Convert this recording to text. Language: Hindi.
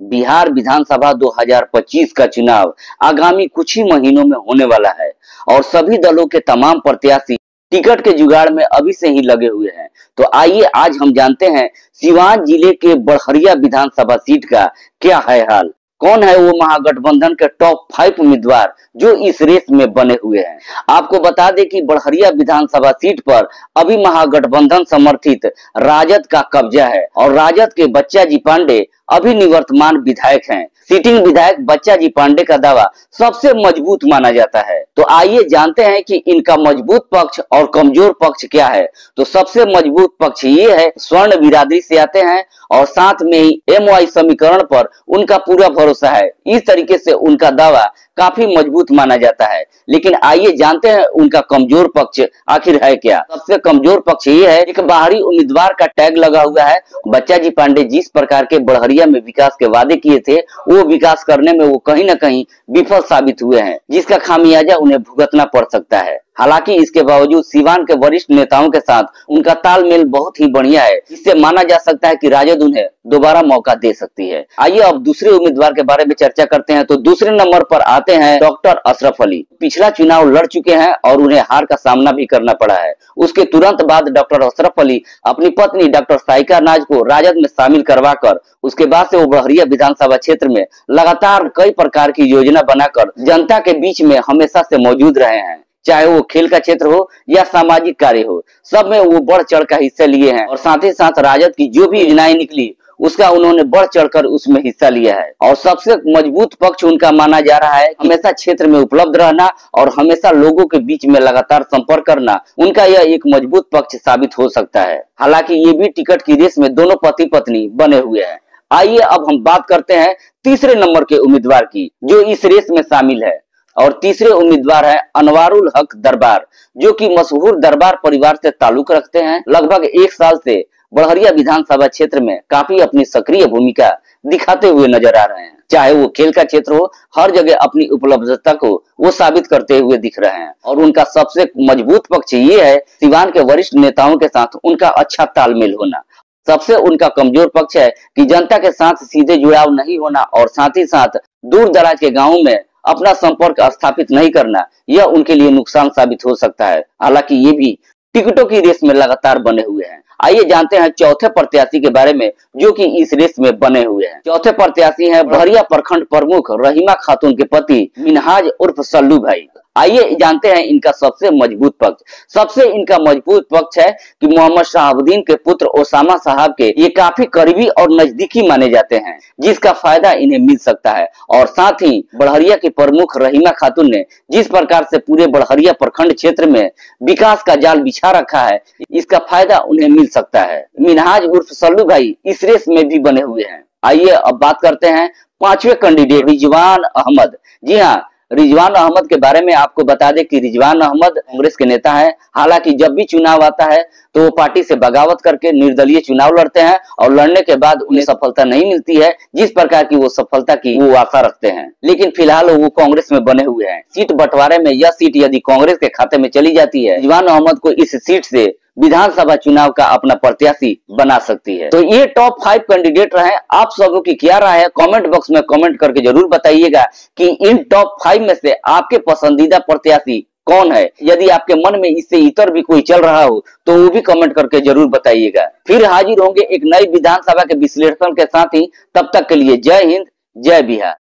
बिहार विधानसभा 2025 का चुनाव आगामी कुछ ही महीनों में होने वाला है और सभी दलों के तमाम प्रत्याशी टिकट के जुगाड़ में अभी से ही लगे हुए हैं। तो आइए आज हम जानते हैं सिवान जिले के बड़हरिया विधानसभा सीट का क्या है हाल। कौन है वो महागठबंधन के टॉप 5 उम्मीदवार जो इस रेस में बने हुए हैं। आपको बता दें कि बड़हरिया विधानसभा सीट पर अभी महागठबंधन समर्थित राजद का कब्जा है और राजद के बच्चा जी पांडे अभी निवर्तमान विधायक हैं। सिटिंग विधायक बच्चा जी पांडे का दावा सबसे मजबूत माना जाता है। तो आइए जानते हैं कि इनका मजबूत पक्ष और कमजोर पक्ष क्या है। तो सबसे मजबूत पक्ष ये है, स्वर्ण बिरादरी से आते हैं और साथ में ही MY समीकरण पर उनका पूरा भरोसा है। इस तरीके से उनका दावा काफी मजबूत माना जाता है। लेकिन आइए जानते हैं उनका कमजोर पक्ष आखिर है क्या। सबसे कमजोर पक्ष ये है, एक बाहरी उम्मीदवार का टैग लगा हुआ है। बच्चा जी पांडे जिस प्रकार के बड़हरिया में विकास के वादे किए थे वो विकास करने में वो कहीं ना कहीं विफल साबित हुए हैं, जिसका खामियाजा उन्हें भुगतना पड़ सकता है। हालांकि इसके बावजूद सिवान के वरिष्ठ नेताओं के साथ उनका तालमेल बहुत ही बढ़िया है। इससे माना जा सकता है कि राजद उन्हें दोबारा मौका दे सकती है। आइए अब दूसरे उम्मीदवार के बारे में चर्चा करते हैं। तो दूसरे नंबर पर आते हैं डॉक्टर अशरफ अली। पिछला चुनाव लड़ चुके हैं और उन्हें हार का सामना भी करना पड़ा है। उसके तुरंत बाद डॉक्टर अशरफ अली अपनी पत्नी डॉक्टर साइका नाज को राजद में शामिल करवाकर उसके बाद से वो बड़हरिया विधानसभा क्षेत्र में लगातार कई प्रकार की योजना बनाकर जनता के बीच में हमेशा से मौजूद रहे हैं। चाहे वो खेल का क्षेत्र हो या सामाजिक कार्य हो, सब में वो बढ़ चढ़ का हिस्सा लिए हैं और साथ ही साथ राजद की जो भी योजनाएं निकली उसका उन्होंने बढ़ चढ़कर उसमें हिस्सा लिया है। और सबसे मजबूत पक्ष उनका माना जा रहा है, हमेशा क्षेत्र में उपलब्ध रहना और हमेशा लोगों के बीच में लगातार संपर्क करना। उनका यह एक मजबूत पक्ष साबित हो सकता है। हालांकि ये भी टिकट की रेस में दोनों पति पत्नी बने हुए हैं। आइए अब हम बात करते हैं तीसरे नंबर के उम्मीदवार की जो इस रेस में शामिल है। और तीसरे उम्मीदवार है अनवारुल हक दरबार, जो कि मशहूर दरबार परिवार से ताल्लुक रखते हैं। लगभग 1 साल से बड़हरिया विधानसभा क्षेत्र में काफी अपनी सक्रिय भूमिका दिखाते हुए नजर आ रहे हैं। चाहे वो खेल का क्षेत्र हो, हर जगह अपनी उपलब्धता को वो साबित करते हुए दिख रहे हैं। और उनका सबसे मजबूत पक्ष ये है, सिवान के वरिष्ठ नेताओं के साथ उनका अच्छा तालमेल होना। सबसे उनका कमजोर पक्ष है कि जनता के साथ सीधे जुड़ाव नहीं होना और साथ ही साथ दूर दराज के गाँवों में अपना संपर्क स्थापित नहीं करना, यह उनके लिए नुकसान साबित हो सकता है। हालांकि ये भी टिकटों की रेस में लगातार बने हुए हैं। आइए जानते हैं चौथे प्रत्याशी के बारे में जो कि इस रेस में बने हुए हैं। चौथे प्रत्याशी हैं बड़हरिया प्रखंड प्रमुख रहीमा खातून के पति मिनहाज उर्फ सल्लू भाई। आइए जानते हैं इनका सबसे मजबूत पक्ष। सबसे इनका मजबूत पक्ष है कि मोहम्मद शहाबुद्दीन के पुत्र ओसामा साहब के ये काफी करीबी और नजदीकी माने जाते हैं, जिसका फायदा इन्हें मिल सकता है। और साथ ही बड़हरिया के प्रमुख रहीमा खातून ने जिस प्रकार से पूरे बड़हरिया प्रखंड क्षेत्र में विकास का जाल बिछा रखा है, इसका फायदा उन्हें मिल सकता है। मिनहाज उर्फ सल्लू भाई इस रेस में भी बने हुए हैं। आइए अब बात करते हैं 5वें कैंडिडेट रिजवान अहमद। जी हाँ, रिजवान अहमद के बारे में आपको बता दें कि रिजवान अहमद कांग्रेस के नेता हैं। हालांकि जब भी चुनाव आता है तो वो पार्टी से बगावत करके निर्दलीय चुनाव लड़ते हैं और लड़ने के बाद उन्हें सफलता नहीं मिलती है जिस प्रकार की वो सफलता की वो आशा रखते हैं। लेकिन फिलहाल वो कांग्रेस में बने हुए हैं। सीट बंटवारे में यह सीट यदि कांग्रेस के खाते में चली जाती है, रिजवान अहमद को इस सीट से विधानसभा चुनाव का अपना प्रत्याशी बना सकती है। तो ये टॉप 5 कैंडिडेट रहे। आप सबों की क्या राय है, कमेंट बॉक्स में कमेंट करके जरूर बताइएगा कि इन टॉप 5 में से आपके पसंदीदा प्रत्याशी कौन है। यदि आपके मन में इससे इतर भी कोई चल रहा हो तो वो भी कमेंट करके जरूर बताइएगा। फिर हाजिर होंगे एक नई विधानसभा के विश्लेषण के साथ ही। तब तक के लिए जय हिंद, जय बिहार।